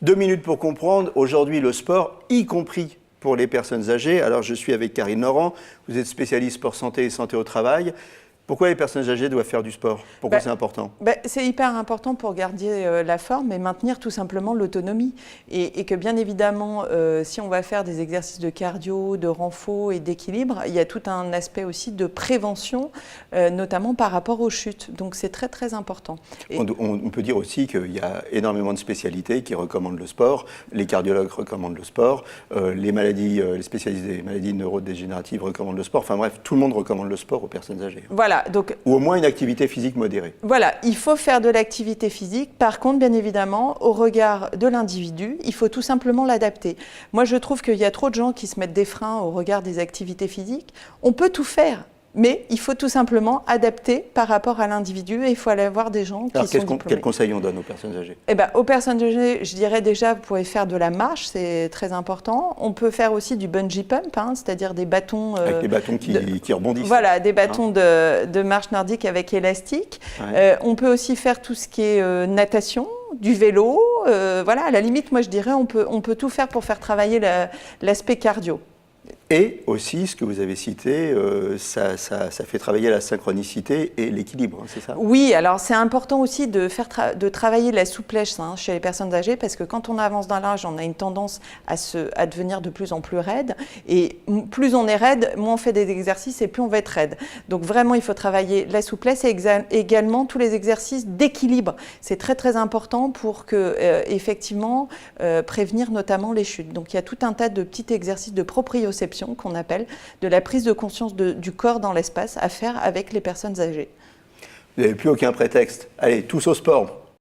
2 minutes pour comprendre, aujourd'hui le sport, y compris pour les personnes âgées. Alors je suis avec Karine Laurent, vous êtes spécialiste sport santé et santé au travail. Pourquoi les personnes âgées doivent faire du sport? Pourquoi c'est important? C'est hyper important pour garder la forme et maintenir tout simplement l'autonomie. Et que bien évidemment, si on va faire des exercices de cardio, de renfort et d'équilibre, il y a tout un aspect aussi de prévention, notamment par rapport aux chutes. Donc c'est très très important. Et on peut dire aussi qu'il y a énormément de spécialités qui recommandent le sport. Les cardiologues recommandent le sport. Les spécialistes des maladies neurodégénératives recommandent le sport. Enfin bref, tout le monde recommande le sport aux personnes âgées. Voilà. Ou au moins une activité physique modérée. Voilà, il faut faire de l'activité physique. Par contre, bien évidemment, au regard de l'individu, il faut tout simplement l'adapter. Moi, je trouve qu'il y a trop de gens qui se mettent des freins au regard des activités physiques. On peut tout faire, mais il faut tout simplement adapter par rapport à l'individu et il faut aller voir des gens qui sont diplômés. Quels conseils on donne aux personnes âgées? Aux personnes âgées, je dirais déjà, vous pouvez faire de la marche, c'est très important. On peut faire aussi du bungee pump, c'est-à-dire des bâtons... avec des bâtons qui rebondissent. Voilà, des bâtons de marche nordique avec élastique. Ouais. On peut aussi faire tout ce qui est natation, du vélo. Voilà, à la limite, moi je dirais, on peut tout faire pour faire travailler l'aspect cardio. Et aussi, ce que vous avez cité, ça fait travailler la synchronicité et l'équilibre, c'est ça? Oui, alors c'est important aussi de travailler la souplesse chez les personnes âgées parce que quand on avance dans l'âge, on a une tendance à devenir de plus en plus raide. Et plus on est raide, moins on fait des exercices et plus on va être raide. Donc vraiment, il faut travailler la souplesse et également tous les exercices d'équilibre. C'est très très important pour effectivement prévenir notamment les chutes. Donc il y a tout un tas de petits exercices de proprioception qu'on appelle, de la prise de conscience du corps dans l'espace à faire avec les personnes âgées. Vous n'avez plus aucun prétexte. Allez, tous au sport.